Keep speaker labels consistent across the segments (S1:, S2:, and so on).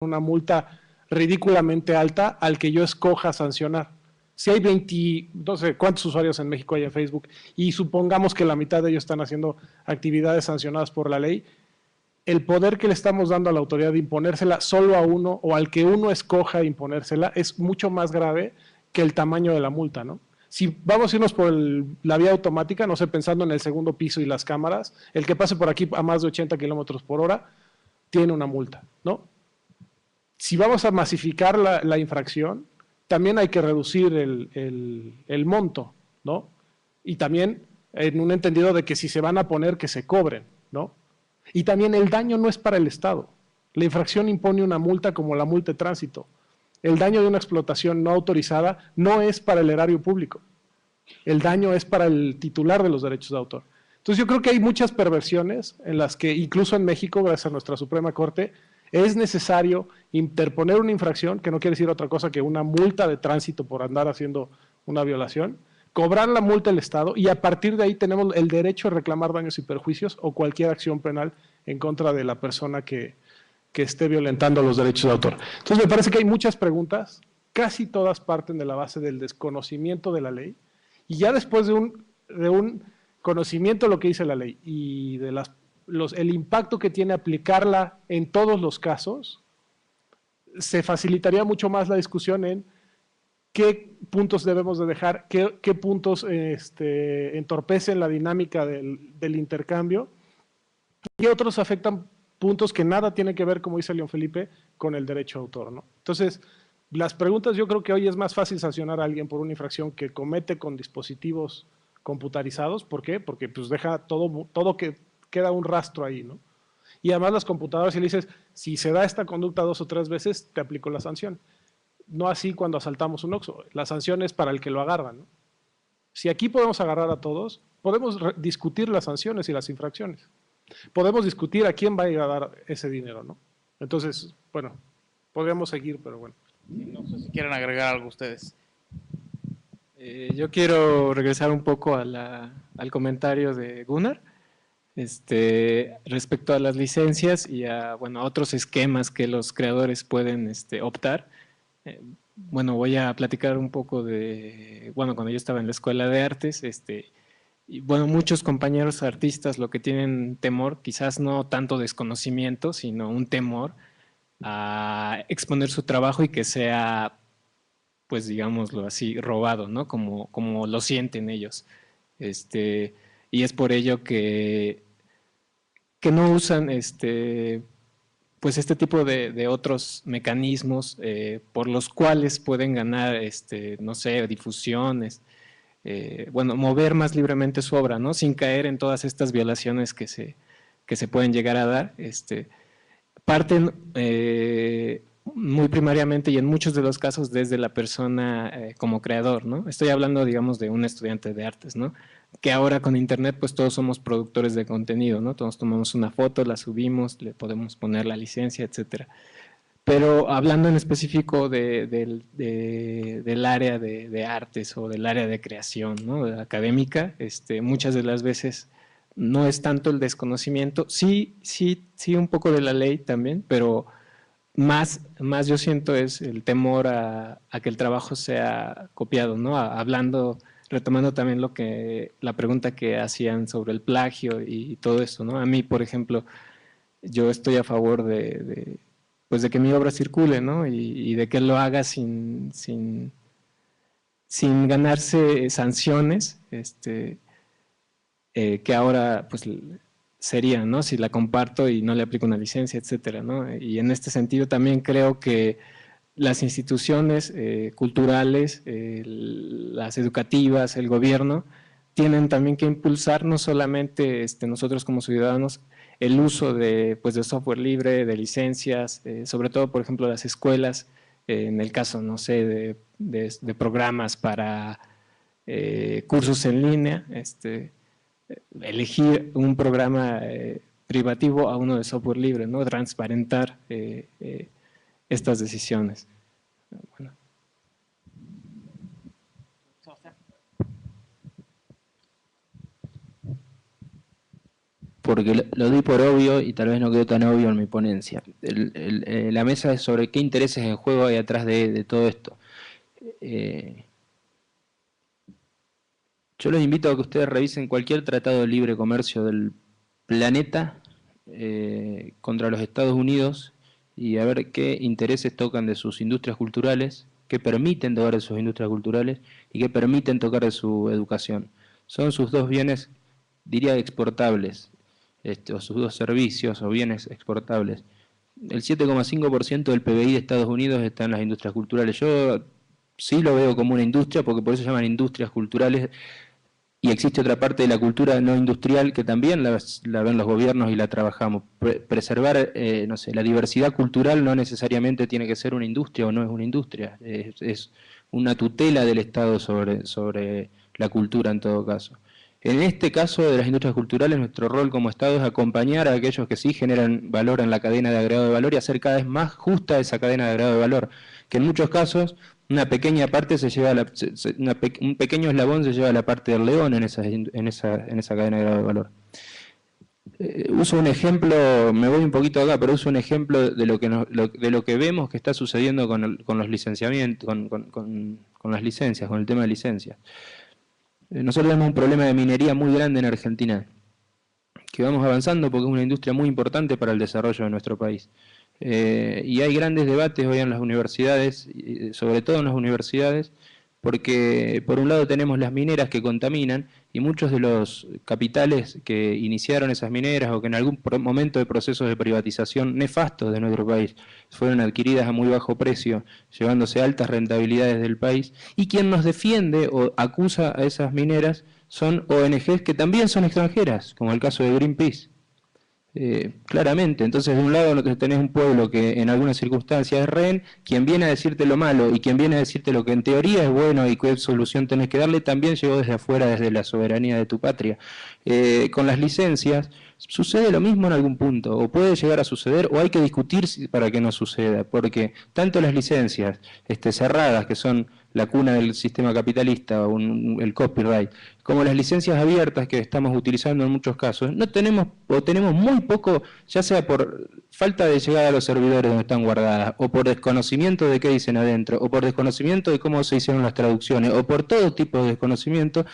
S1: una multa ridículamente alta al que yo escoja sancionar. Si hay 20, no sé cuántos usuarios en México hay en Facebook y supongamos que la mitad de ellos están haciendo actividades sancionadas por la ley, el poder que le estamos dando a la autoridad de imponérsela solo a uno o al que uno escoja imponérsela es mucho más grave que el tamaño de la multa, ¿no? Si vamos a irnos por la vía automática, no sé, pensando en el segundo piso y las cámaras, el que pase por aquí a más de 80 kilómetros por hora tiene una multa, ¿no? Si vamos a masificar la infracción, también hay que reducir el monto, ¿no? Y también en un entendido de que si se van a poner, que se cobren, ¿no? Y también el daño no es para el Estado. La infracción impone una multa como la multa de tránsito. El daño de una explotación no autorizada no es para el erario público. El daño es para el titular de los derechos de autor. Entonces yo creo que hay muchas perversiones en las que incluso en México, gracias a nuestra Suprema Corte, es necesario interponer una infracción, que no quiere decir otra cosa que una multa de tránsito por andar haciendo una violación, cobrar la multa al Estado y a partir de ahí tenemos el derecho a reclamar daños y perjuicios o cualquier acción penal en contra de la persona que esté violentando los derechos de autor. Entonces me parece que hay muchas preguntas, casi todas parten de la base del desconocimiento de la ley y ya después de un conocimiento de lo que dice la ley y de el impacto que tiene aplicarla en todos los casos, se facilitaría mucho más la discusión en qué puntos debemos de dejar, qué puntos entorpecen la dinámica del intercambio y otros afectan puntos que nada tienen que ver, como dice León Felipe, con el derecho de autor, ¿no? Entonces, las preguntas, yo creo que hoy es más fácil sancionar a alguien por una infracción que comete con dispositivos computarizados. ¿Por qué? Porque pues deja todo que queda un rastro ahí, ¿no? Y además las computadoras, si le dices, si se da esta conducta 2 o 3 veces, te aplico la sanción. No así cuando asaltamos un Oxxo. La sanción es para el que lo agarra, ¿no? Si aquí podemos agarrar a todos, podemos discutir las sanciones y las infracciones. Podemos discutir a quién va a ir a dar ese dinero, ¿no? Entonces, bueno, podríamos seguir, pero bueno.
S2: No sé si quieren agregar algo ustedes.
S3: Yo quiero regresar un poco al comentario de Gunnar respecto a las licencias y a bueno, otros esquemas que los creadores pueden optar. Bueno, voy a platicar un poco de, bueno, cuando yo estaba en la escuela de artes, y bueno, muchos compañeros artistas lo que tienen temor, quizás no tanto desconocimiento, sino un temor a exponer su trabajo y que sea, pues digámoslo así, robado, ¿no? Como lo sienten ellos. Y es por ello que no usan pues este tipo de otros mecanismos por los cuales pueden ganar, no sé, difusiones, bueno, mover más libremente su obra, ¿no? Sin caer en todas estas violaciones que se pueden llegar a dar. Parten muy primariamente y en muchos de los casos desde la persona como creador, ¿no? Estoy hablando, digamos, de un estudiante de artes, ¿no? Que ahora con internet pues todos somos productores de contenido, ¿no? Todos tomamos una foto, la subimos, le podemos poner la licencia, etcétera. Pero hablando en específico del área de artes o del área de creación, ¿no? Académica, muchas de las veces no es tanto el desconocimiento, sí un poco de la ley también, pero más yo siento es el temor a que el trabajo sea copiado, ¿no? Hablando, retomando también la pregunta que hacían sobre el plagio y todo eso, ¿no? A mí, por ejemplo, yo estoy a favor pues de que mi obra circule, ¿no? Y de que lo haga sin ganarse sanciones, que ahora pues serían, ¿no? Si la comparto y no le aplico una licencia, etcétera, ¿no? Y en este sentido también creo que las instituciones culturales, las educativas, el gobierno, tienen también que impulsar no solamente nosotros como ciudadanos el uso pues, de software libre, de licencias, sobre todo, por ejemplo, las escuelas, en el caso, no sé, de programas para cursos en línea, elegir un programa privativo a uno de software libre, ¿no? Transparentar estas decisiones. Bueno.
S4: porque lo di por obvio y tal vez no quedó tan obvio en mi ponencia. La mesa es sobre qué intereses en juego hay atrás de todo esto. Yo los invito a que ustedes revisen cualquier tratado de libre comercio del planeta contra los Estados Unidos y a ver qué intereses tocan de sus industrias culturales, qué permiten tocar de sus industrias culturales y qué permiten tocar de su educación. Son sus dos bienes, diría, exportables, o sus dos servicios o bienes exportables. El 7,5% del PBI de Estados Unidos está en las industrias culturales. Yo sí lo veo como una industria, porque por eso se llaman industrias culturales, y existe otra parte de la cultura no industrial que también la ven los gobiernos y la trabajamos. Preservar, no sé, la diversidad cultural no necesariamente tiene que ser una industria o no es una industria, es una tutela del Estado sobre la cultura en todo caso. En este caso de las industrias culturales, nuestro rol como Estado es acompañar a aquellos que sí generan valor en la cadena de agregado de valor y hacer cada vez más justa esa cadena de agregado de valor, que en muchos casos una pequeña parte se lleva un pequeño eslabón se lleva a la parte del león en esa cadena de agregado de valor. Uso un ejemplo, me voy un poquito acá, pero uso un ejemplo de lo que vemos que está sucediendo con los licenciamientos, con las licencias, con el tema de licencias. Nosotros tenemos un problema de minería muy grande en Argentina, que vamos avanzando porque es una industria muy importante para el desarrollo de nuestro país. Y hay grandes debates hoy en las universidades, sobre todo en las universidades, porque por un lado tenemos las mineras que contaminan y muchos de los capitales que iniciaron esas mineras o que en algún momento de procesos de privatización nefastos de nuestro país fueron adquiridas a muy bajo precio, llevándose altas rentabilidades del país, y quien nos defiende o acusa a esas mineras son ONGs que también son extranjeras, como el caso de Greenpeace. Claramente, entonces de un lado tenés un pueblo que en algunas circunstancias es rehén, quien viene a decirte lo malo y quien viene a decirte lo que en teoría es bueno y qué solución tenés que darle, también llegó desde afuera, desde la soberanía de tu patria. Con las licencias sucede lo mismo en algún punto, o puede llegar a suceder, o hay que discutir para que no suceda, porque tanto las licencias cerradas, que son la cuna del sistema capitalista, el copyright, como las licencias abiertas que estamos utilizando en muchos casos, no tenemos, o tenemos muy poco, ya sea por falta de llegada a los servidores donde están guardadas, o por desconocimiento de qué dicen adentro, o por desconocimiento de cómo se hicieron las traducciones, o por todo tipo de desconocimiento,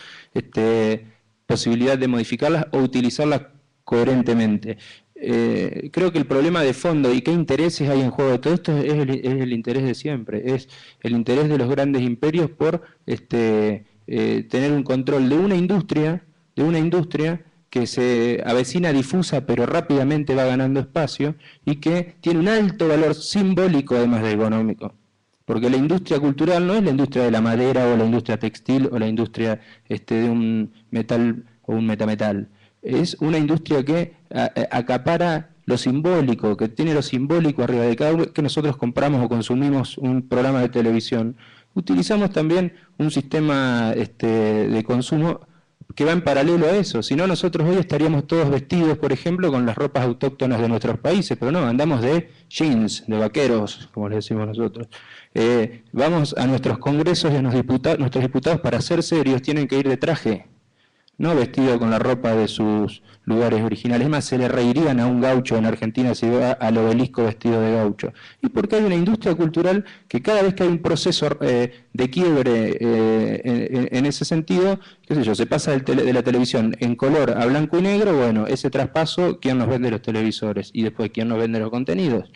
S4: posibilidad de modificarlas o utilizarlas coherentemente. Creo que el problema de fondo y qué intereses hay en juego de todo esto es el interés de siempre, es el interés de los grandes imperios por tener un control de una industria que se avecina difusa pero rápidamente va ganando espacio y que tiene un alto valor simbólico además de económico. Porque la industria cultural no es la industria de la madera o la industria textil o la industria de un metal o un metametal. Es una industria que acapara lo simbólico, que tiene lo simbólico arriba de cada vez que nosotros compramos o consumimos un programa de televisión. Utilizamos también un sistema de consumo que va en paralelo a eso. Si no, nosotros hoy estaríamos todos vestidos, por ejemplo, con las ropas autóctonas de nuestros países, pero no, andamos de jeans, de vaqueros, como les decimos nosotros. Vamos a nuestros congresos y a nuestros diputados para ser serios tienen que ir de traje, no vestido con la ropa de sus lugares originales. Es más, se le reirían a un gaucho en Argentina si va al obelisco vestido de gaucho. Y porque hay una industria cultural que cada vez que hay un proceso de quiebre en ese sentido, qué sé yo, se pasa de la televisión en color a blanco y negro, bueno, ese traspaso, ¿quién nos vende los televisores? Y después, ¿quién nos vende los contenidos?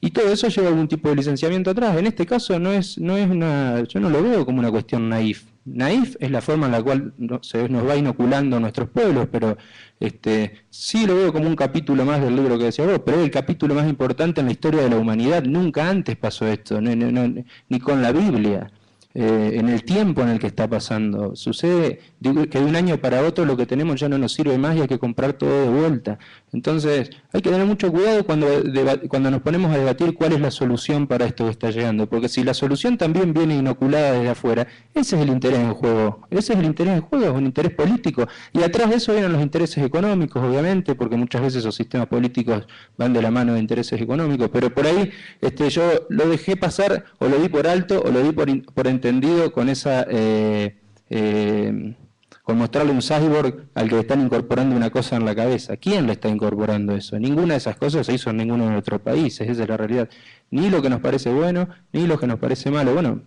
S4: Y todo eso lleva algún tipo de licenciamiento atrás. En este caso yo no lo veo como una cuestión naif. Naif es la forma en la cual se nos va inoculando a nuestros pueblos, pero sí lo veo como un capítulo más del libro que decía vos, pero es el capítulo más importante en la historia de la humanidad. Nunca antes pasó esto, ni con la Biblia. En el tiempo en el que está pasando. Sucede que de un año para otro lo que tenemos ya no nos sirve más y hay que comprar todo de vuelta. Entonces hay que tener mucho cuidado cuando nos ponemos a debatir cuál es la solución para esto que está llegando, porque si la solución también viene inoculada desde afuera, ese es el interés en juego. Ese es el interés en juego, es un interés político. Y atrás de eso vienen los intereses económicos, obviamente, porque muchas veces esos sistemas políticos van de la mano de intereses económicos, pero por ahí yo lo dejé pasar, o lo di por alto, o lo di por entendido con esa con mostrarle un cyborg al que le están incorporando una cosa en la cabeza. ¿Quién le está incorporando eso? Ninguna de esas cosas se hizo en ninguno de nuestros países, esa es la realidad. Ni lo que nos parece bueno, ni lo que nos parece malo. Bueno,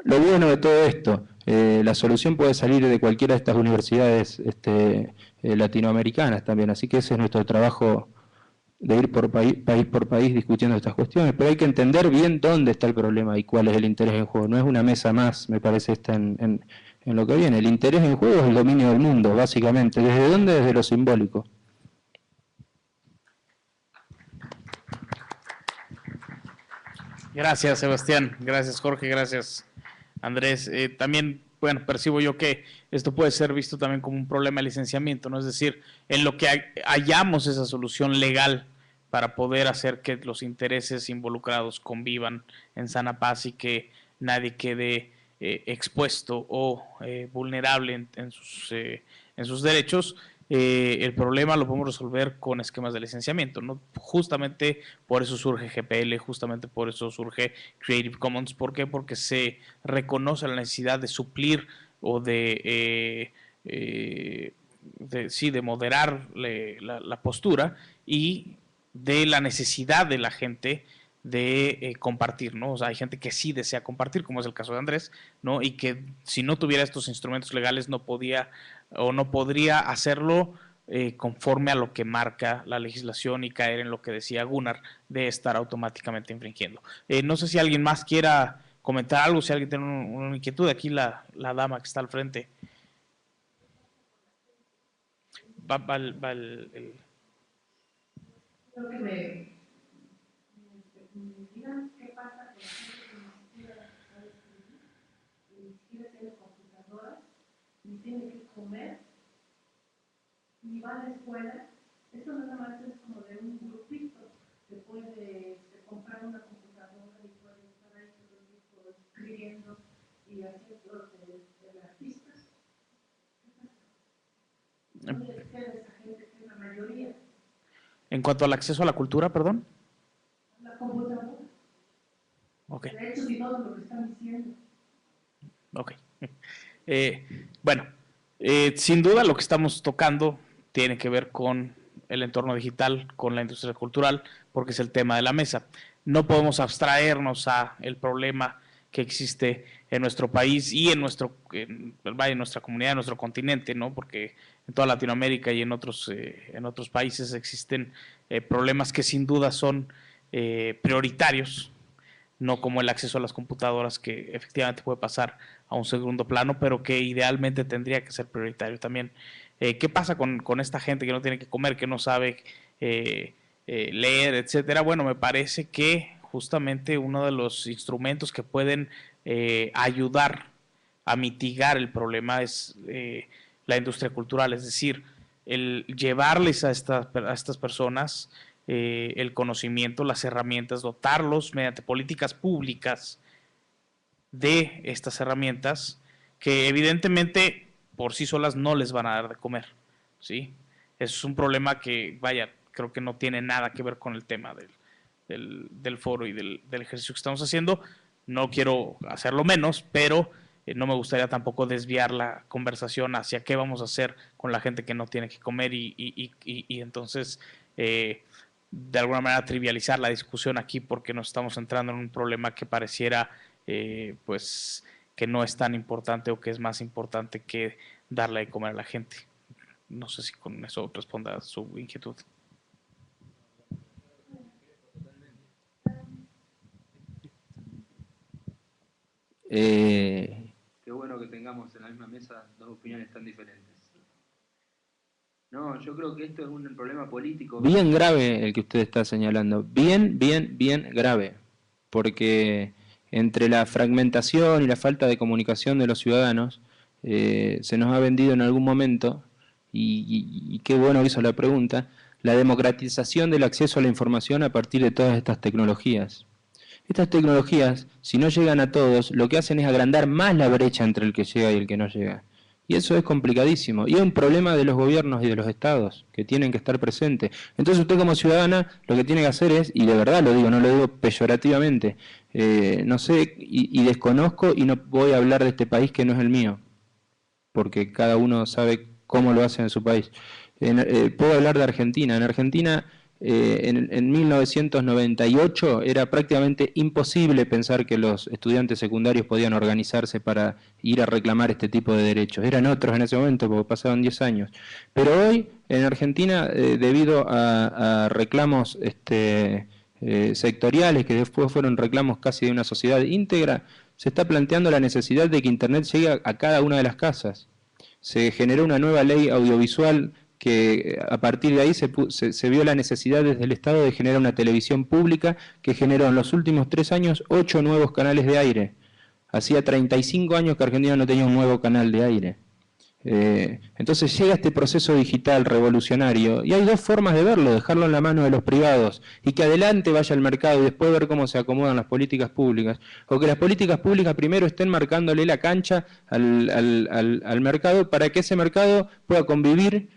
S4: lo bueno de todo esto, la solución puede salir de cualquiera de estas universidades latinoamericanas también, así que ese es nuestro trabajo de ir por país por país discutiendo estas cuestiones, pero hay que entender bien dónde está el problema y cuál es el interés en juego. No es una mesa más, me parece, está en lo que viene. El interés en juego es el dominio del mundo, básicamente. ¿Desde dónde? Desde lo simbólico.
S2: Gracias, Sebastián. Gracias, Jorge. Gracias, Andrés. También, bueno, percibo yo que esto puede ser visto también como un problema de licenciamiento, ¿no? Es decir, en lo que hallamos esa solución legal para poder hacer que los intereses involucrados convivan en sana paz y que nadie quede expuesto o vulnerable en sus derechos. El problema lo podemos resolver con esquemas de licenciamiento, ¿no? Justamente por eso surge GPL, justamente por eso surge Creative Commons. ¿Por qué? Porque se reconoce la necesidad de suplir o de moderar la postura y de la necesidad de la gente de compartir, ¿no? O sea, hay gente que sí desea compartir, como es el caso de Andrés, ¿no? Y que si no tuviera estos instrumentos legales no podía o no podría hacerlo conforme a lo que marca la legislación y caer en lo que decía Gunnar de estar automáticamente infringiendo. No sé si alguien más quiera comentar algo, si alguien tiene una inquietud. Aquí la dama que está al frente.
S5: Creo que me digan qué pasa con la gente que ni siquiera sabe escribir, ni siquiera tiene computadoras, ni tiene que comer, ni va a la escuela. Esto nada más es como de un grupito que puede comprar una computadora y puede estar ahí todo el tiempo escribiendo y haciendo de artistas. ¿Dónde queda esa gente que es la mayoría?
S2: En cuanto al acceso a la cultura, perdón.
S5: La computadora.
S2: Okay.
S5: Derechos y todo lo que están diciendo.
S2: Ok. Bueno, sin duda lo que estamos tocando tiene que ver con el entorno digital, con la industria cultural, porque es el tema de la mesa. No podemos abstraernos a el problema que existe en nuestro país y en nuestra comunidad, en nuestro continente, ¿no? Porque en toda Latinoamérica y en otros países existen problemas que sin duda son prioritarios, no como el acceso a las computadoras, que efectivamente puede pasar a un segundo plano, pero que idealmente tendría que ser prioritario también. ¿Qué pasa con esta gente que no tiene que comer, que no sabe leer, etcétera? Bueno, me parece que justamente uno de los instrumentos que pueden ayudar a mitigar el problema es la industria cultural, es decir, el llevarles a estas personas el conocimiento, las herramientas, dotarlos mediante políticas públicas de estas herramientas que evidentemente por sí solas no les van a dar de comer, ¿sí? Eso es un problema que, vaya, creo que no tiene nada que ver con el tema del foro y del ejercicio que estamos haciendo. No quiero hacerlo menos, pero no me gustaría tampoco desviar la conversación hacia qué vamos a hacer con la gente que no tiene que comer y entonces de alguna manera trivializar la discusión aquí porque nos estamos entrando en un problema que pareciera pues que no es tan importante o que es más importante que darle de comer a la gente. No sé si con eso responda a su inquietud.
S4: Qué bueno que tengamos en la misma mesa dos opiniones tan diferentes. No, yo creo que esto es un problema político bien grave el que usted está señalando, bien grave, porque entre la fragmentación y la falta de comunicación de los ciudadanos se nos ha vendido en algún momento, y qué bueno que hizo la pregunta, la democratización del acceso a la información a partir de todas estas tecnologías. Estas tecnologías, si no llegan a todos, lo que hacen es agrandar más la brecha entre el que llega y el que no llega. Y eso es complicadísimo. Y es un problema de los gobiernos y de los estados, que tienen que estar presentes. Entonces usted como ciudadana lo que tiene que hacer es, y de verdad lo digo, no lo digo peyorativamente, no sé, y desconozco y no voy a hablar de este país que no es el mío. porque cada uno sabe cómo lo hace en su país. Puedo hablar de Argentina. En Argentina, en 1998 era prácticamente imposible pensar que los estudiantes secundarios podían organizarse para ir a reclamar este tipo de derechos. Eran otros en ese momento, porque pasaban 10 años. Pero hoy, en Argentina, debido a reclamos sectoriales, que después fueron reclamos casi de una sociedad íntegra, se está planteando la necesidad de que Internet llegue a cada una de las casas. Se generó una nueva ley audiovisual que a partir de ahí se vio la necesidad desde el Estado de generar una televisión pública que generó en los últimos 3 años 8 nuevos canales de aire. Hacía 35 años que Argentina no tenía un nuevo canal de aire. Entonces llega este proceso digital revolucionario y hay dos formas de verlo: dejarlo en la mano de los privados y que adelante vaya el mercado y después ver cómo se acomodan las políticas públicas, o que las políticas públicas primero estén marcándole la cancha al mercado para que ese mercado pueda convivir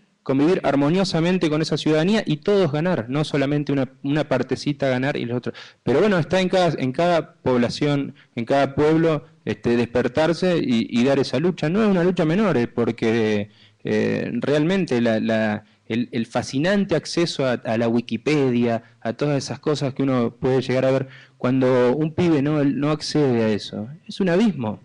S4: armoniosamente con esa ciudadanía y todos ganar, no solamente una partecita ganar y los otros. Pero bueno, está en cada población, en cada pueblo, despertarse y dar esa lucha. No es una lucha menor, porque realmente el fascinante acceso a la Wikipedia, a todas esas cosas que uno puede llegar a ver, cuando un pibe no accede a eso, es un abismo.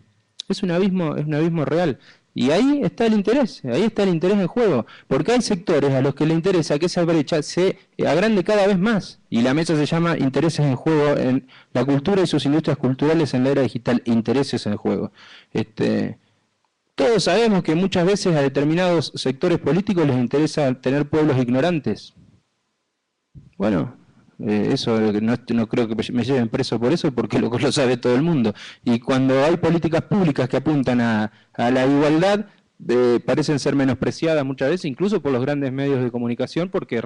S4: Es un abismo real. Y ahí está el interés en juego, porque hay sectores a los que le interesa que esa brecha se agrande cada vez más. Y la mesa se llama Intereses en Juego en la cultura y sus industrias culturales en la era digital, intereses en juego. Todos sabemos que muchas veces a determinados sectores políticos les interesa tener pueblos ignorantes. Bueno, eso no creo que me lleven preso por eso, porque lo sabe todo el mundo. Y cuando hay políticas públicas que apuntan a la igualdad, parecen ser menospreciadas muchas veces, incluso por los grandes medios de comunicación, porque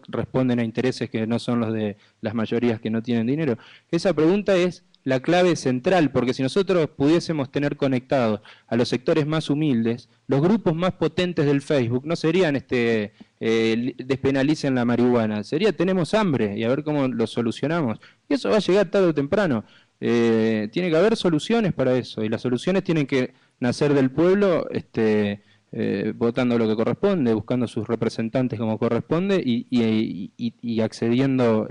S4: responden a intereses que no son los de las mayorías que no tienen dinero. Esa pregunta es la clave central, porque si nosotros pudiésemos tener conectados a los sectores más humildes, los grupos más potentes del Facebook no serían despenalicen la marihuana, sería tenemos hambre y a ver cómo lo solucionamos. Y eso va a llegar tarde o temprano. Tiene que haber soluciones para eso, y las soluciones tienen que nacer del pueblo, votando lo que corresponde, buscando sus representantes como corresponde y accediendo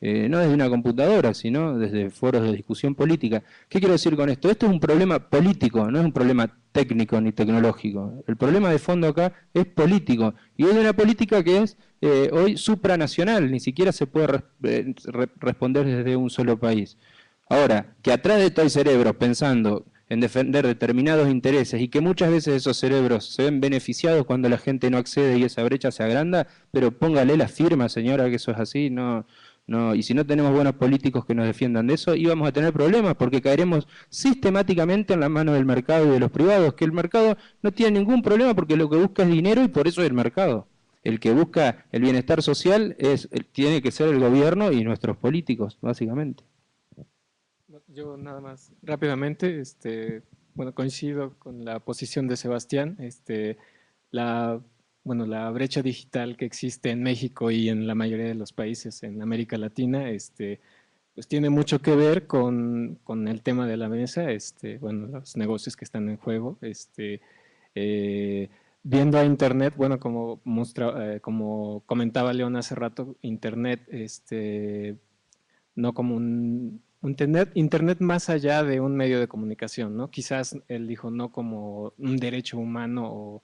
S4: no desde una computadora, sino desde foros de discusión política. ¿Qué quiero decir con esto? Esto es un problema político, no es un problema técnico ni tecnológico. El problema de fondo acá es político, y es de una política que es hoy supranacional, ni siquiera se puede responder desde un solo país. Ahora, que atrás de esto hay cerebros pensando en defender determinados intereses y que muchas veces esos cerebros se ven beneficiados cuando la gente no accede y esa brecha se agranda, pero póngale la firma, señora, que eso es así, y si no tenemos buenos políticos que nos defiendan de eso, íbamos a tener problemas porque caeremos sistemáticamente en la mano del mercado y de los privados, que el mercado no tiene ningún problema porque lo que busca es dinero y por eso es el mercado. El que busca el bienestar social tiene que ser el gobierno y nuestros políticos, básicamente.
S3: Yo nada más rápidamente, bueno, coincido con la posición de Sebastián. La brecha digital que existe en México y en la mayoría de los países en América Latina, pues tiene mucho que ver con el tema de la mesa, bueno, los negocios que están en juego, viendo a Internet, bueno, como comentaba León hace rato, Internet, no como un Internet más allá de un medio de comunicación, ¿no? Quizás él dijo no como un derecho humano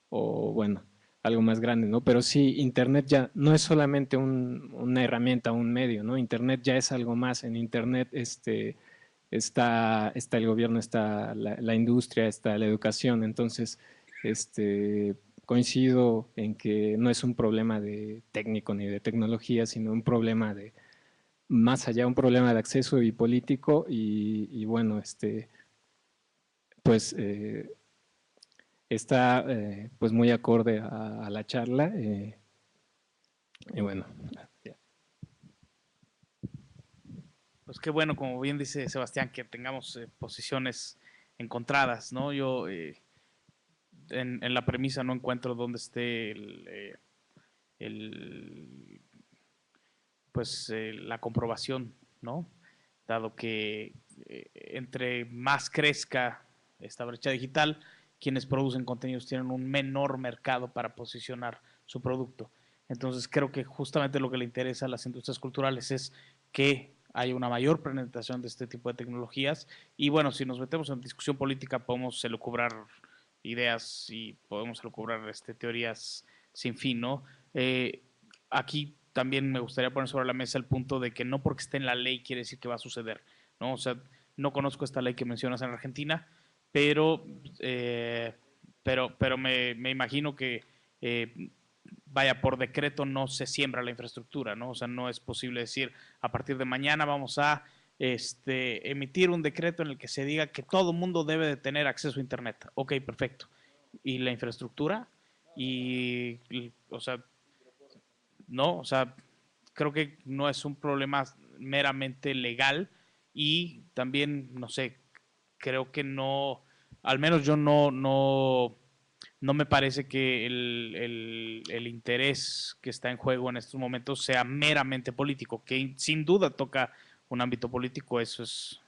S3: o bueno, algo más grande, ¿no? Pero sí, Internet ya no es solamente una herramienta, un medio, ¿no? Internet ya es algo más. En Internet está el gobierno, está la industria, está la educación. Entonces, coincido en que no es un problema de técnico ni de tecnología, sino un problema de más allá, un problema de acceso y político y bueno, pues está pues muy acorde a la charla y bueno.
S2: Pues qué bueno, como bien dice Sebastián, que tengamos posiciones encontradas, ¿no? Yo en la premisa no encuentro dónde esté la comprobación, ¿no? Dado que entre más crezca esta brecha digital, quienes producen contenidos tienen un menor mercado para posicionar su producto. Entonces creo que justamente lo que le interesa a las industrias culturales es que haya una mayor penetración de este tipo de tecnologías. Y bueno, si nos metemos en discusión política, podemos elucubrar ideas y podemos elucubrar teorías sin fin, ¿no? Aquí también me gustaría poner sobre la mesa el punto de que no porque esté en la ley quiere decir que va a suceder, ¿no? O sea, no conozco esta ley que mencionas en Argentina, pero, me imagino que vaya, por decreto no se siembra la infraestructura, ¿no? O sea, no es posible decir, a partir de mañana vamos a emitir un decreto en el que se diga que todo mundo debe de tener acceso a Internet. Ok, perfecto. ¿Y la infraestructura? O sea, no, o sea, creo que no es un problema meramente legal y también, no sé, creo que no, al menos yo no me parece que el interés que está en juego en estos momentos sea meramente político, que sin duda toca un ámbito político, eso es,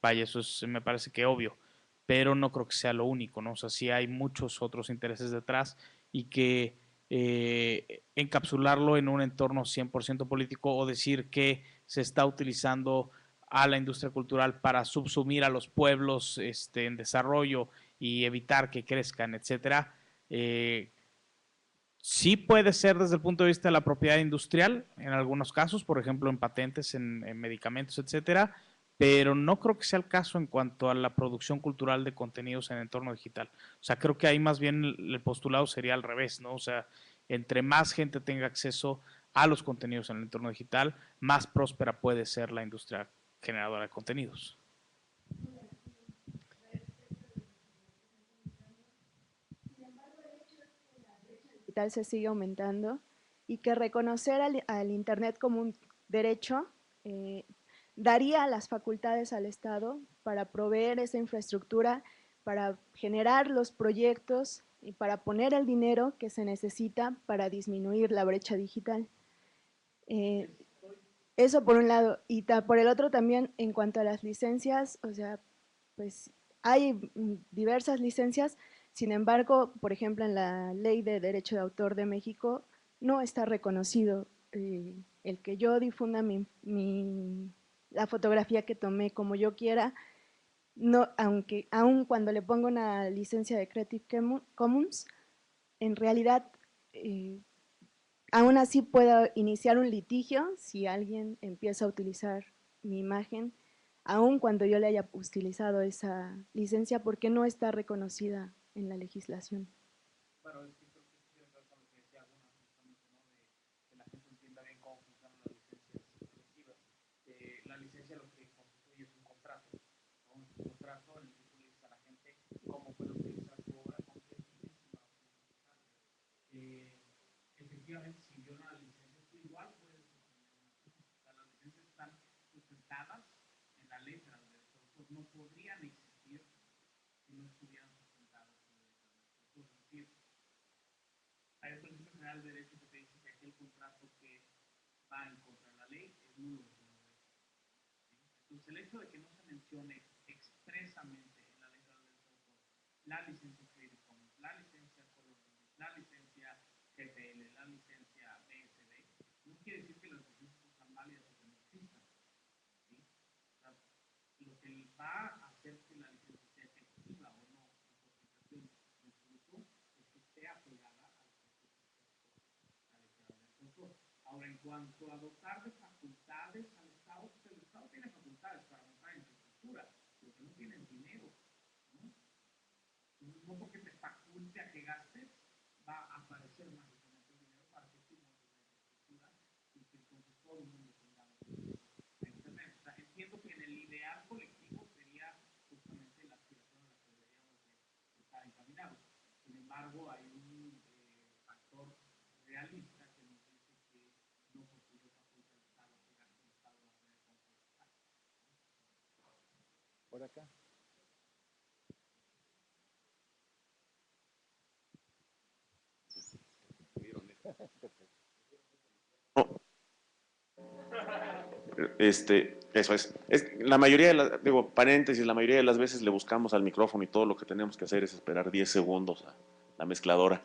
S2: vaya, eso es, me parece que obvio, pero no creo que sea lo único, ¿no? O sea, sí hay muchos otros intereses detrás y que encapsularlo en un entorno 100% político o decir que se está utilizando a la industria cultural para subsumir a los pueblos en desarrollo y evitar que crezcan, etcétera. Sí puede ser desde el punto de vista de la propiedad industrial, en algunos casos, por ejemplo, en patentes, en medicamentos, etcétera, pero no creo que sea el caso en cuanto a la producción cultural de contenidos en el entorno digital. O sea, creo que ahí más bien el postulado sería al revés, ¿no? O sea, entre más gente tenga acceso a los contenidos en el entorno digital, más próspera puede ser la industria generadora de contenidos.
S6: Digital se sigue aumentando y que reconocer al Internet como un derecho daría las facultades al Estado para proveer esa infraestructura, para generar los proyectos y para poner el dinero que se necesita para disminuir la brecha digital. Eso por un lado. Y por el otro también, en cuanto a las licencias, o sea, pues hay diversas licencias, sin embargo, por ejemplo, en la Ley de Derecho de Autor de México no está reconocido el que yo difunda la fotografía que tomé como yo quiera, no, aun cuando le pongo una licencia de Creative Commons, en realidad aún así puedo iniciar un litigio si alguien empieza a utilizar mi imagen, aun cuando yo le haya utilizado esa licencia, porque no está reconocida en la legislación.
S2: Bueno, es que creo que tiene que ver con lo que decía alguna justamente, ¿no? De que la gente entienda bien cómo funcionan las licencias colectivas. La licencia lo que constituye es un contrato, ¿no? Un contrato en el que tú le dices a la gente cómo puede utilizar tu obra, con qué fines y para qué utilizarla. Efectivamente, si viola la licencia, tú igual puedes obtener una licencia. O sea, las licencias están sustentadas en la ley de derechos de autor. No podrían existir si no estuvieran sustentadas en la ley de derechos de autor. Es decir, hay un principio general de derecho que te dice que aquel contrato que va en contra de la ley es nulo de toda ley. Entonces, el hecho de que no se mencione expresamente en la ley de derechos de autor la licencia Creative Commons, la licencia Color, la licencia GPL, la licencia BSD, no quiere decir que las licencias no sean válidas o que no existan. ¿Sí? O sea, lo que va a hacer que la licencia sea efectiva o no en su aplicación en su uso es que esté apegada a la ley de autor. Ahora, en cuanto a dotar de facultades al Estado, pues el Estado tiene facultades para montar infraestructura, lo que no tiene es dinero, ¿no? Entonces, no porque te faculte a que gastes, va a aparecer mágicamente el dinero para que tú montes la infraestructura y que entonces todo el mundo tengamos a Internet. O sea, entiendo que en el ideal colectivo sería justamente la aspiración a la que deberíamos de estar encaminados. Sin embargo, hay un factor realista que nos dice que no porque yo faculte al Estado que gaste, el Estado va a tener control total.
S7: Por acá. Eso es. La mayoría de las, digo, paréntesis, la mayoría de las veces le buscamos al micrófono y todo lo que tenemos que hacer es esperar 10 segundos a la mezcladora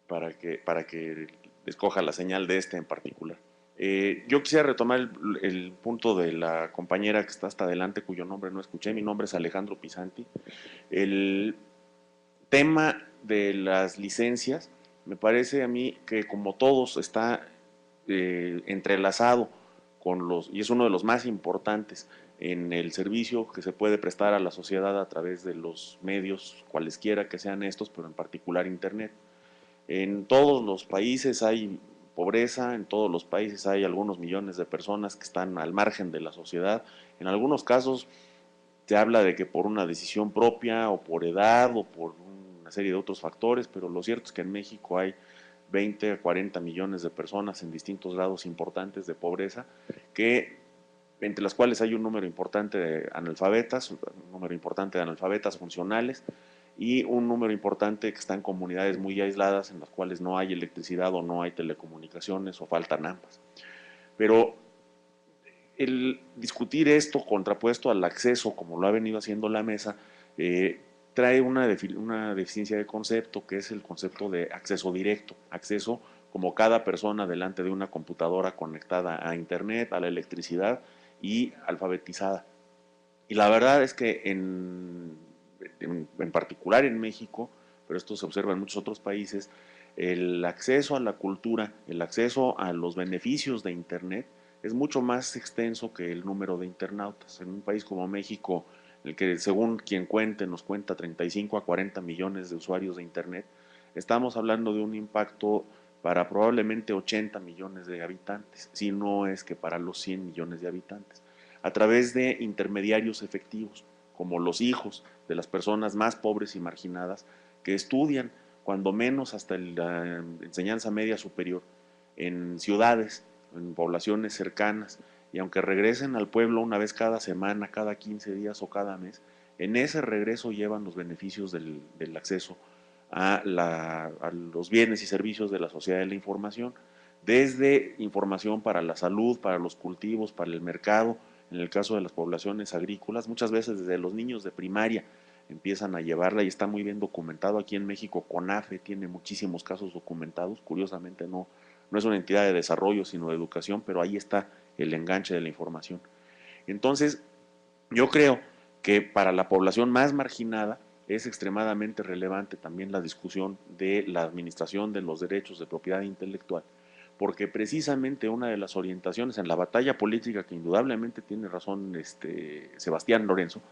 S7: para que escoja la señal de este en particular. Yo quisiera retomar el punto de la compañera que está hasta adelante, cuyo nombre no escuché. Mi nombre es Alejandro Pisanti. El tema de las licencias, me parece a mí que como todos está entrelazado con y es uno de los más importantes en el servicio que se puede prestar a la sociedad a través de los medios, cualesquiera que sean estos, pero en particular Internet. En todos los países hay pobreza, en todos los países hay algunos millones de personas que están al margen de la sociedad. En algunos casos se habla de que por una decisión propia o por edad o por una serie de otros factores, pero lo cierto es que en México hay 20 a 40 millones de personas en distintos grados importantes de pobreza, entre las cuales hay un número importante de analfabetas, funcionales, y un número importante que está en comunidades muy aisladas en las cuales no hay electricidad o no hay telecomunicaciones o faltan ambas. Pero el discutir esto contrapuesto al acceso, como lo ha venido haciendo la mesa, trae una deficiencia de concepto, que es el concepto de acceso directo, acceso como cada persona delante de una computadora conectada a Internet, a la electricidad y alfabetizada. Y la verdad es que en particular en México, pero esto se observa en muchos otros países, el acceso a la cultura, el acceso a los beneficios de Internet es mucho más extenso que el número de internautas. En un país como México, el que según quien cuente nos cuenta 35 a 40 millones de usuarios de Internet, estamos hablando de un impacto para probablemente 80 millones de habitantes, si no es que para los 100 millones de habitantes, a través de intermediarios efectivos, como los hijos de las personas más pobres y marginadas que estudian, cuando menos hasta la enseñanza media superior, en ciudades, en poblaciones cercanas, y aunque regresen al pueblo una vez cada semana, cada 15 días o cada mes, en ese regreso llevan los beneficios del acceso a los bienes y servicios de la sociedad de la información, desde información para la salud, para los cultivos, para el mercado, en el caso de las poblaciones agrícolas, muchas veces desde los niños de primaria empiezan a llevarla y está muy bien documentado. Aquí en México CONAFE tiene muchísimos casos documentados, curiosamente no es una entidad de desarrollo sino de educación, pero ahí está el enganche de la información. Entonces, yo creo que para la población más marginada es extremadamente relevante también la discusión de la administración de los derechos de propiedad intelectual, porque precisamente una de las orientaciones en la batalla política, que indudablemente tiene razón Sebastián Lorenzo,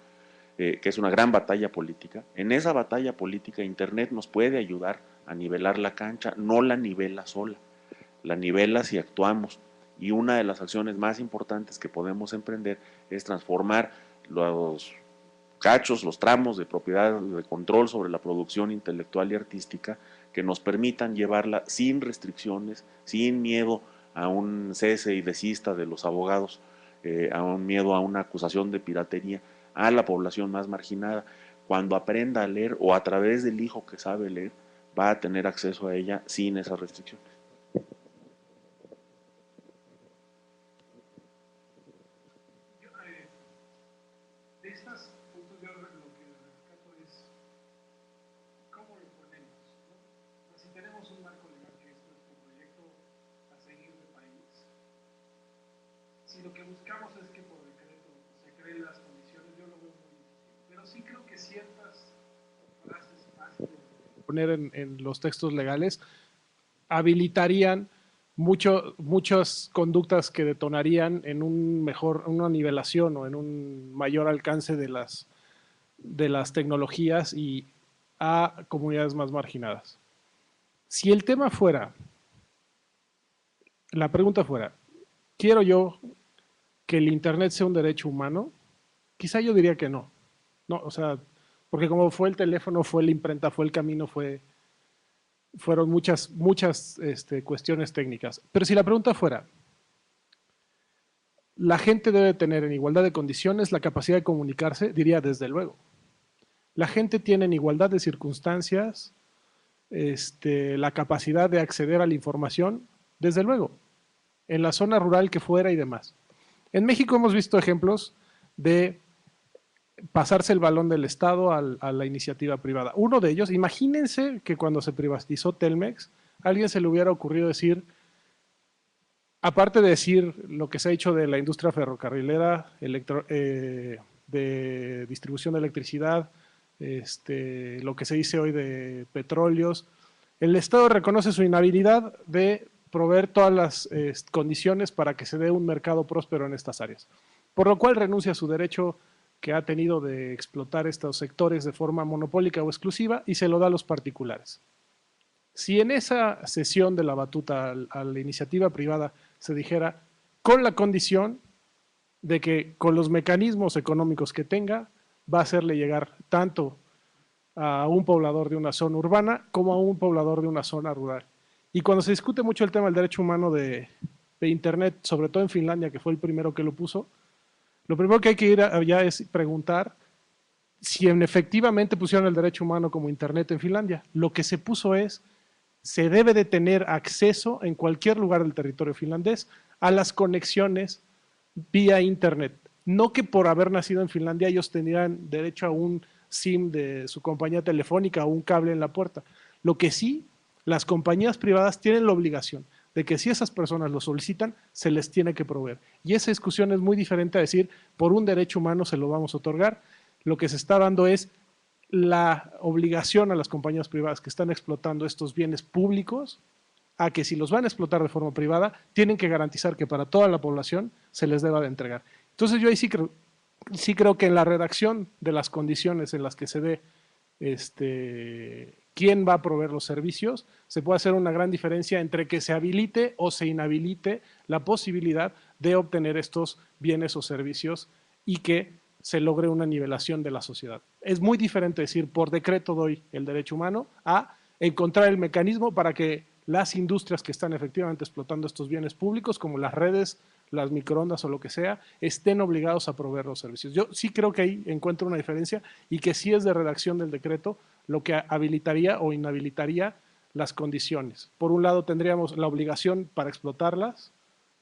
S7: que es una gran batalla política, en esa batalla política Internet nos puede ayudar a nivelar la cancha, no la nivela sola, la nivela si actuamos, y una de las acciones más importantes que podemos emprender es transformar los cachos, los tramos de propiedad, de control sobre la producción intelectual y artística que nos permitan llevarla sin restricciones, sin miedo a un cese y desista de los abogados, a un miedo a una acusación de piratería, a la población más marginada. Cuando aprenda a leer o a través del hijo que sabe leer, va a tener acceso a ella sin esas restricciones.
S1: Si lo que buscamos es que por decreto se creen las condiciones, yo lo veo muy difícil. Pero sí creo que ciertas frases fáciles de poner en los textos legales habilitarían muchas conductas que detonarían en una nivelación o en un mayor alcance de las tecnologías y a comunidades más marginadas. Si el tema fuera, la pregunta fuera, ¿quiero yo que el Internet sea un derecho humano? Quizá yo diría que no. No, o sea, porque como fue el teléfono, fue la imprenta, fue el camino, fueron muchas cuestiones técnicas. Pero si la pregunta fuera, ¿la gente debe tener en igualdad de condiciones la capacidad de comunicarse? Diría desde luego. ¿La gente tiene en igualdad de circunstancias la capacidad de acceder a la información? Desde luego. En la zona rural que fuera y demás. En México hemos visto ejemplos de pasarse el balón del Estado a la iniciativa privada. Uno de ellos, imagínense que cuando se privatizó Telmex, a alguien se le hubiera ocurrido decir, aparte de decir lo que se ha hecho de la industria ferrocarrilera, de distribución de electricidad, lo que se dice hoy de petróleos, el Estado reconoce su inhabilidad de proveer todas las condiciones para que se dé un mercado próspero en estas áreas, por lo cual renuncia a su derecho que ha tenido de explotar estos sectores de forma monopólica o exclusiva y se lo da a los particulares. Si en esa cesión de la batuta a la iniciativa privada se dijera con la condición de que con los mecanismos económicos que tenga va a hacerle llegar tanto a un poblador de una zona urbana como a un poblador de una zona rural. Y cuando se discute mucho el tema del derecho humano de Internet, sobre todo en Finlandia, que fue el primero que lo puso, lo primero que hay que ir allá es preguntar si efectivamente pusieron el derecho humano como Internet en Finlandia. Lo que se puso es, se debe de tener acceso en cualquier lugar del territorio finlandés a las conexiones vía Internet. No que por haber nacido en Finlandia ellos tendrían derecho a un SIM de su compañía telefónica o un cable en la puerta. Lo que sí, las compañías privadas tienen la obligación de que si esas personas lo solicitan, se les tiene que proveer. Y esa discusión es muy diferente a decir, por un derecho humano se lo vamos a otorgar. Lo que se está dando es la obligación a las compañías privadas que están explotando estos bienes públicos a que si los van a explotar de forma privada, tienen que garantizar que para toda la población se les deba de entregar. Entonces yo ahí sí creo que en la redacción de las condiciones en las que se dé quién va a proveer los servicios, se puede hacer una gran diferencia entre que se habilite o se inhabilite la posibilidad de obtener estos bienes o servicios y que se logre una nivelación de la sociedad. Es muy diferente decir por decreto doy el derecho humano a encontrar el mecanismo para que las industrias que están efectivamente explotando estos bienes públicos, como las redes, las microondas o lo que sea, estén obligados a proveer los servicios. Yo sí creo que ahí encuentro una diferencia y que sí es de redacción del decreto lo que habilitaría o inhabilitaría las condiciones. Por un lado tendríamos la obligación para explotarlas,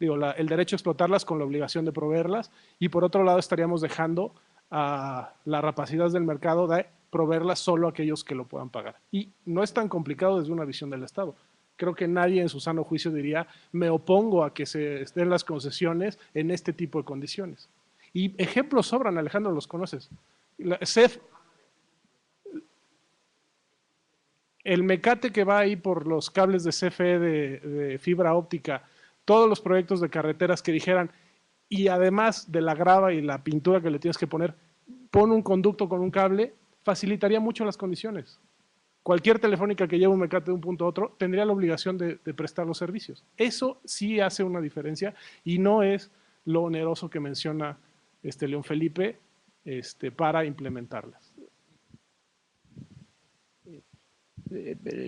S1: el derecho a explotarlas con la obligación de proveerlas, y por otro lado estaríamos dejando a la rapacidad del mercado de proveerlas solo a aquellos que lo puedan pagar. Y no es tan complicado desde una visión del Estado. Creo que nadie en su sano juicio diría, me opongo a que se den las concesiones en este tipo de condiciones. Y ejemplos sobran, Alejandro, los conoces. El mecate que va ahí por los cables de CFE de fibra óptica, todos los proyectos de carreteras que dijeran, y además de la grava y la pintura que le tienes que poner, pon un conducto con un cable, facilitaría mucho las condiciones. Cualquier telefónica que lleve un mecate de un punto a otro tendría la obligación de prestar los servicios. Eso sí hace una diferencia y no es lo oneroso que menciona León Felipe para implementarlas.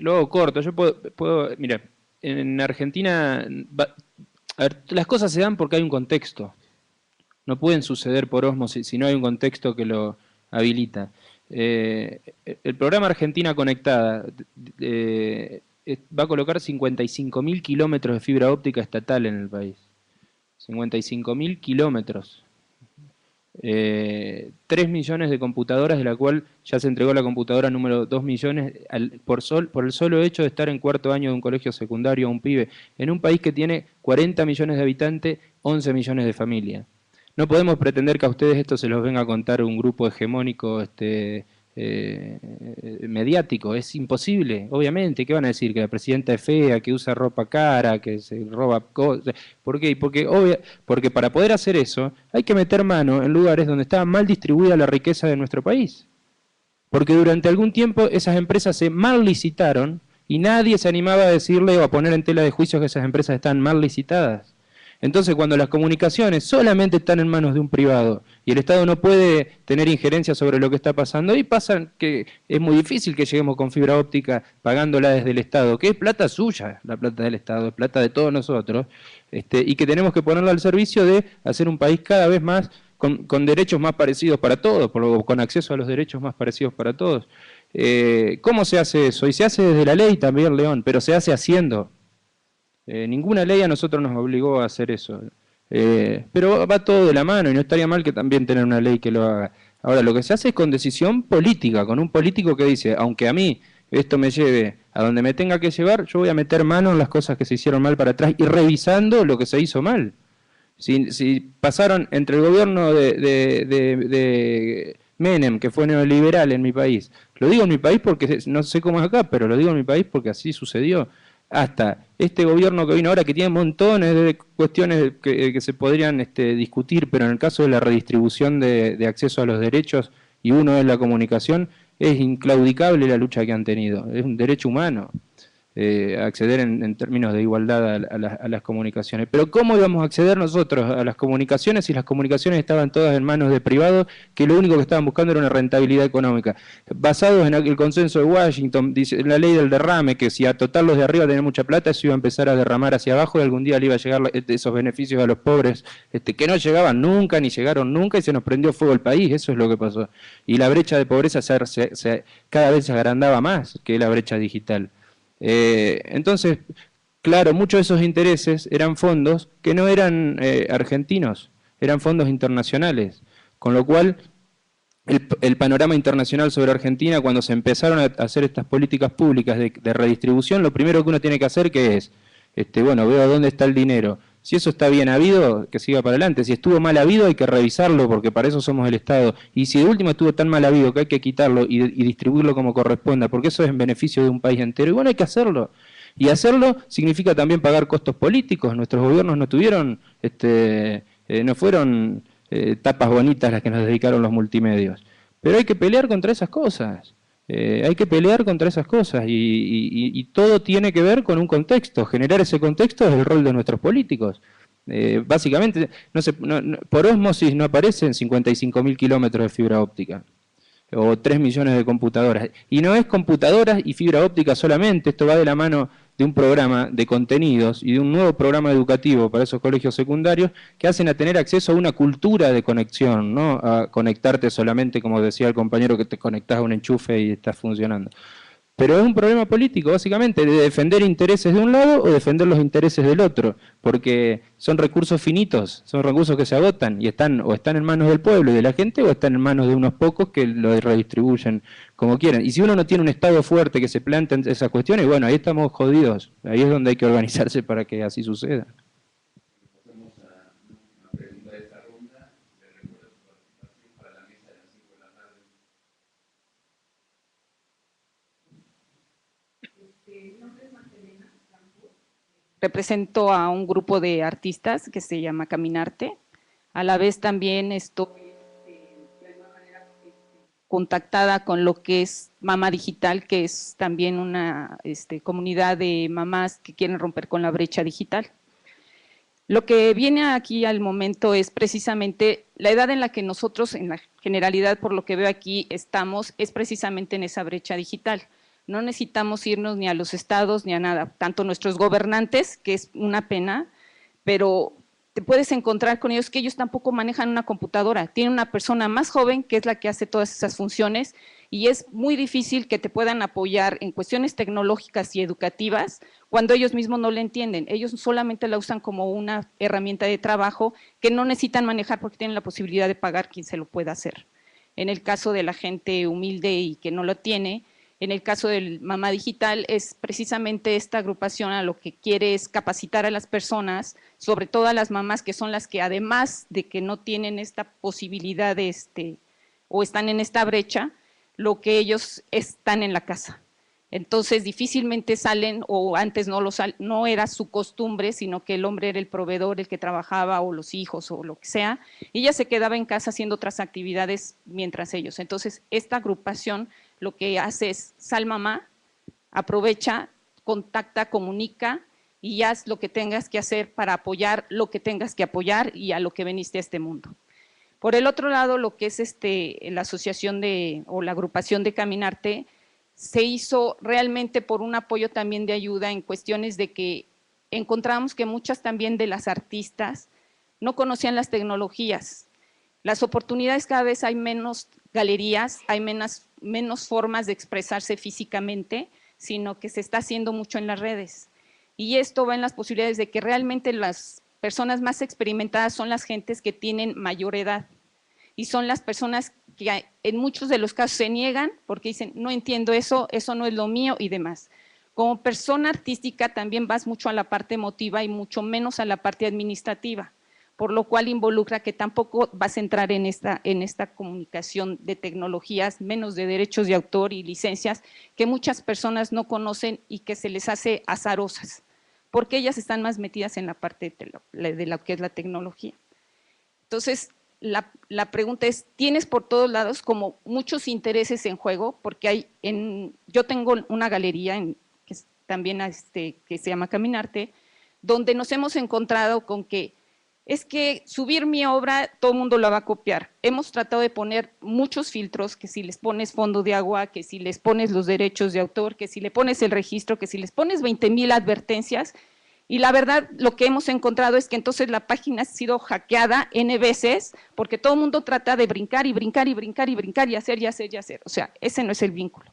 S4: Lo hago corto. Yo puedo mira, en Argentina a ver, las cosas se dan porque hay un contexto. No pueden suceder por ósmosis si no hay un contexto que lo habilita. El programa Argentina Conectada va a colocar 55.000 kilómetros de fibra óptica estatal en el país. 55.000 kilómetros. 3 millones de computadoras, de la cual ya se entregó la computadora número 2 millones por el solo hecho de estar en cuarto año de un colegio secundario a un pibe, en un país que tiene 40 millones de habitantes, 11 millones de familias. No podemos pretender que a ustedes esto se los venga a contar un grupo hegemónico mediático. Es imposible, obviamente. ¿Qué van a decir? Que la presidenta es fea, que usa ropa cara, que se roba cosas. ¿Por qué? Porque para poder hacer eso hay que meter mano en lugares donde estaba mal distribuida la riqueza de nuestro país. Porque durante algún tiempo esas empresas se mal licitaron y nadie se animaba a decirle o a poner en tela de juicio que esas empresas están mal licitadas. Entonces, cuando las comunicaciones solamente están en manos de un privado y el Estado no puede tener injerencia sobre lo que está pasando, ahí pasa que es muy difícil que lleguemos con fibra óptica pagándola desde el Estado, que es plata suya, la plata del Estado, es plata de todos nosotros, y que tenemos que ponerla al servicio de hacer un país cada vez más con derechos más parecidos para todos, con acceso a los derechos más parecidos para todos. ¿Cómo se hace eso? Y se hace desde la ley también, León, pero se hace haciendo. Ninguna ley a nosotros nos obligó a hacer eso. Pero va todo de la mano y no estaría mal que también tener una ley que lo haga. Ahora, lo que se hace es con decisión política, con un político que dice, aunque a mí esto me lleve a donde me tenga que llevar, yo voy a meter mano en las cosas que se hicieron mal para atrás y revisando lo que se hizo mal. Si pasaron entre el gobierno de Menem, que fue neoliberal en mi país, lo digo en mi país porque no sé cómo es acá, pero lo digo en mi país porque así sucedió, hasta este gobierno que vino ahora, que tiene montones de cuestiones que se podrían discutir, pero en el caso de la redistribución de acceso a los derechos, y uno es la comunicación, es inclaudicable la lucha que han tenido, es un derecho humano. Acceder en términos de igualdad a las comunicaciones. Pero ¿cómo íbamos a acceder nosotros a las comunicaciones si las comunicaciones estaban todas en manos de privados que lo único que estaban buscando era una rentabilidad económica? Basados en el consenso de Washington, dice, en la ley del derrame, que si a total los de arriba tenían mucha plata, eso iba a empezar a derramar hacia abajo y algún día le iba a llegar esos beneficios a los pobres, que no llegaban nunca, ni llegaron nunca, y se nos prendió fuego el país, eso es lo que pasó. Y la brecha de pobreza cada vez se agrandaba más que la brecha digital. Entonces, claro, muchos de esos intereses eran fondos que no eran argentinos, eran fondos internacionales, con lo cual el panorama internacional sobre Argentina, cuando se empezaron a hacer estas políticas públicas de redistribución, lo primero que uno tiene que hacer, ¿qué es? Bueno, veo dónde está el dinero. Si eso está bien habido, que siga para adelante. Si estuvo mal habido, hay que revisarlo, porque para eso somos el Estado. Y si de último estuvo tan mal habido que hay que quitarlo y distribuirlo como corresponda, porque eso es en beneficio de un país entero, y bueno, hay que hacerlo. Y hacerlo significa también pagar costos políticos. Nuestros gobiernos no tuvieron, no fueron tapas bonitas las que nos dedicaron los multimedios. Pero hay que pelear contra esas cosas. Hay que pelear contra esas cosas y todo tiene que ver con un contexto. Generar ese contexto es el rol de nuestros políticos. Básicamente, por ósmosis no aparecen 55.000 kilómetros de fibra óptica o 3 millones de computadoras. Y no es computadoras y fibra óptica solamente, esto va de la mano de un programa de contenidos y de un nuevo programa educativo para esos colegios secundarios que hacen a tener acceso a una cultura de conexión, no a conectarte solamente, como decía el compañero, que te conectás a un enchufe y estás funcionando. Pero es un problema político, básicamente, de defender intereses de un lado o defender los intereses del otro, porque son recursos finitos, son recursos que se agotan y están en manos del pueblo y de la gente o están en manos de unos pocos que lo redistribuyen como quieren. Y si uno no tiene un Estado fuerte que se plantea esas cuestiones, bueno, ahí estamos jodidos, ahí es donde hay que organizarse para que así suceda.
S8: Represento a un grupo de artistas que se llama Caminarte. A la vez también estoy de alguna manera contactada con lo que es Mamá Digital, que es también una comunidad de mamás que quieren romper con la brecha digital. Lo que viene aquí al momento es precisamente la edad en la que nosotros, en la generalidad, por lo que veo aquí, estamos, es precisamente en esa brecha digital. No necesitamos irnos ni a los estados ni a nada, tanto nuestros gobernantes, que es una pena, pero te puedes encontrar con ellos que ellos tampoco manejan una computadora, tienen una persona más joven que es la que hace todas esas funciones y es muy difícil que te puedan apoyar en cuestiones tecnológicas y educativas cuando ellos mismos no la entienden, ellos solamente la usan como una herramienta de trabajo que no necesitan manejar porque tienen la posibilidad de pagar quien se lo pueda hacer. En el caso de la gente humilde y que no lo tiene, en el caso del Mamá Digital es precisamente esta agrupación a lo que quiere es capacitar a las personas, sobre todo a las mamás que son las que además de que no tienen esta posibilidad de o están en esta brecha, lo que ellos están en la casa. Entonces difícilmente salen o antes no era su costumbre, sino que el hombre era el proveedor, el que trabajaba o los hijos o lo que sea, y ella se quedaba en casa haciendo otras actividades mientras ellos. Entonces esta agrupación lo que hace es, sal mamá, aprovecha, contacta, comunica y haz lo que tengas que hacer para apoyar lo que tengas que apoyar y a lo que veniste a este mundo. Por el otro lado, lo que es la asociación o la agrupación de Caminarte se hizo realmente por un apoyo también de ayuda en cuestiones de que encontramos que muchas también de las artistas no conocían las tecnologías. Las oportunidades, cada vez hay menos galerías, hay menos formas de expresarse físicamente, sino que se está haciendo mucho en las redes. Y esto va en las posibilidades de que realmente las personas más experimentadas son las gentes que tienen mayor edad y son las personas que en muchos de los casos se niegan porque dicen, no entiendo eso, eso no es lo mío y demás. Como persona artística también vas mucho a la parte emotiva y mucho menos a la parte administrativa, por lo cual involucra que tampoco vas a entrar en esta comunicación de tecnologías, menos de derechos de autor y licencias, que muchas personas no conocen y que se les hace azarosas, porque ellas están más metidas en la parte de lo que es la tecnología. Entonces, la pregunta es, ¿tienes por todos lados como muchos intereses en juego? Porque yo tengo una galería que también que se llama Caminarte, donde nos hemos encontrado con que es que subir mi obra, todo el mundo la va a copiar. Hemos tratado de poner muchos filtros, que si les pones fondo de agua, que si les pones los derechos de autor, que si le pones el registro, que si les pones 20,000 advertencias, y la verdad lo que hemos encontrado es que entonces la página ha sido hackeada N veces, porque todo el mundo trata de brincar y brincar y brincar y brincar y hacer y hacer y hacer. O sea, ese no es el vínculo.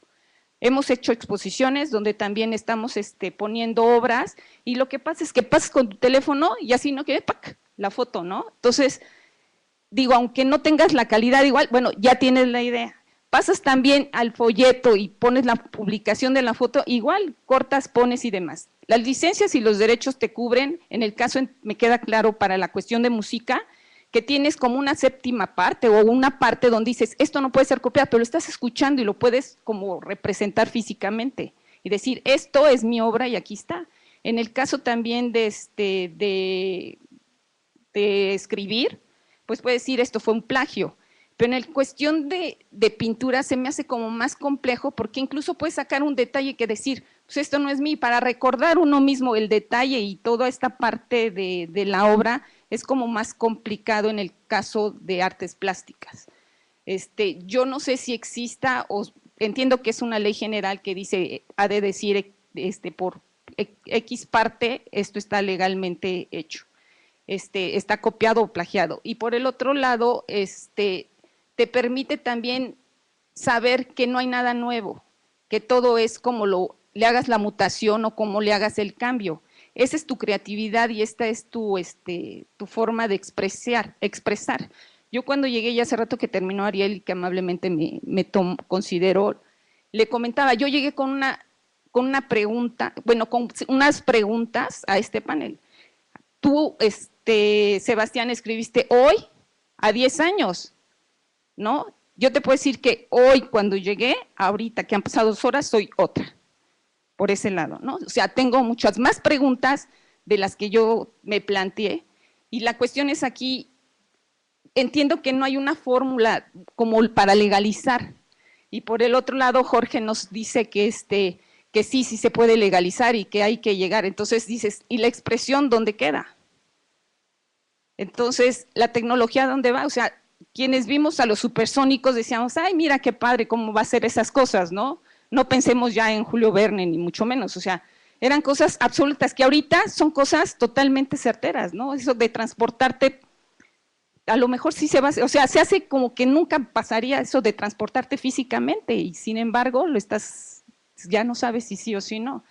S8: Hemos hecho exposiciones donde también estamos poniendo obras, y lo que pasa es que pasas con tu teléfono y así no quede la foto, ¿no? Entonces, digo, aunque no tengas la calidad igual, bueno, ya tienes la idea. Pasas también al folleto y pones la publicación de la foto, igual, cortas, pones y demás. Las licencias y los derechos te cubren, en el caso, me queda claro, para la cuestión de música, que tienes como una séptima parte o una parte donde dices, esto no puede ser copiado, pero lo estás escuchando y lo puedes como representar físicamente y decir, esto es mi obra y aquí está. En el caso también de escribir, pues puedes decir, esto fue un plagio. Pero en la cuestión de pintura se me hace como más complejo, porque incluso puedes sacar un detalle que decir, pues esto no es mío, para recordar uno mismo el detalle y toda esta parte de la obra es como más complicado en el caso de artes plásticas. Yo no sé si exista, o entiendo que es una ley general que dice, ha de decir por X parte, esto está legalmente hecho. Está copiado o plagiado. Y por el otro lado, te permite también saber que no hay nada nuevo, que todo es como le hagas la mutación o como le hagas el cambio. Esa es tu creatividad y esta es tu forma de expresar. Yo cuando llegué, ya hace rato que terminó Ariel y que amablemente me consideró, le comentaba, yo llegué con una pregunta, bueno, con unas preguntas a este panel. Tú, Sebastián, escribiste hoy a 10 años, ¿no? Yo te puedo decir que hoy, cuando llegué, ahorita que han pasado 2 horas, soy otra, por ese lado, ¿no? O sea, tengo muchas más preguntas de las que yo me planteé, y la cuestión es aquí, entiendo que no hay una fórmula como para legalizar, y por el otro lado, Jorge nos dice que sí se puede legalizar y que hay que llegar. Entonces dices, ¿y la expresión dónde queda? Entonces, ¿la tecnología dónde va? O sea, quienes vimos a los supersónicos decíamos, ay, mira qué padre, cómo va a ser esas cosas, ¿no? No pensemos ya en Julio Verne, ni mucho menos, o sea, eran cosas absolutas que ahorita son cosas totalmente certeras, ¿no? Eso de transportarte, a lo mejor sí se va, o sea, se hace como que nunca pasaría eso de transportarte físicamente y sin embargo ya no sabes si sí o si no.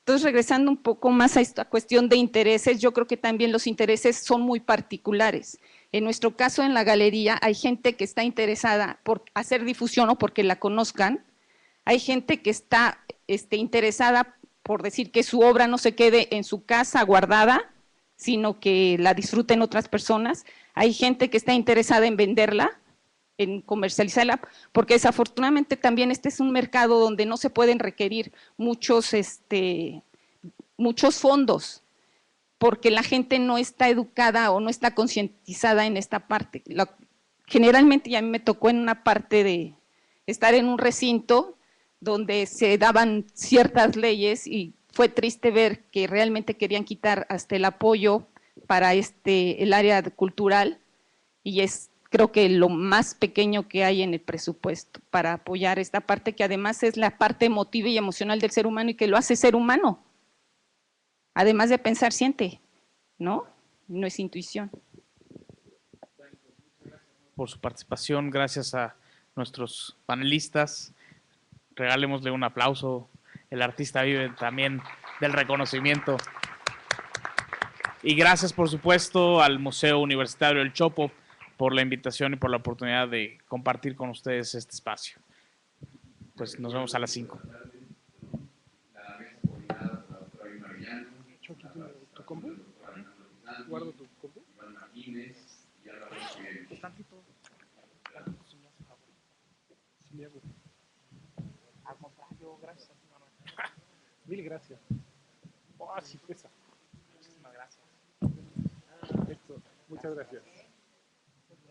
S8: Entonces, regresando un poco más a esta cuestión de intereses, yo creo que también los intereses son muy particulares. En nuestro caso, en la galería, hay gente que está interesada por hacer difusión o porque la conozcan. Hay gente que está interesada por decir que su obra no se quede en su casa guardada, sino que la disfruten otras personas. Hay gente que está interesada en venderla, en comercializarla, porque desafortunadamente también este es un mercado donde no se pueden requerir muchos fondos, porque la gente no está educada o no está concientizada en esta parte. Generalmente, y a mí me tocó en una parte de estar en un recinto donde se daban ciertas leyes y fue triste ver que realmente querían quitar hasta el apoyo para el área cultural, y creo que lo más pequeño que hay en el presupuesto para apoyar esta parte, que además es la parte emotiva y emocional del ser humano y que lo hace ser humano. Además de pensar, siente, ¿no? No es intuición.
S2: Por su participación, gracias a nuestros panelistas. Regálemosle un aplauso. El artista vive también del reconocimiento. Y gracias, por supuesto, al Museo Universitario del Chopo por la invitación y por la oportunidad de compartir con ustedes este espacio. Pues nos vemos a las 5.
S9: La mesa coordinada por la doctora Vilma Arellano,
S1: ¿Tu combo? ¿Guardo tu combo?
S9: Iván Martínez y Álvaro Rodríguez.
S1: Pues tantito. Si me hace favor. Si me hago. Al contrario, gracias a ti, Manuel. Mil gracias. Oh, sí pesa. Muchísimas gracias. Esto, muchas gracias.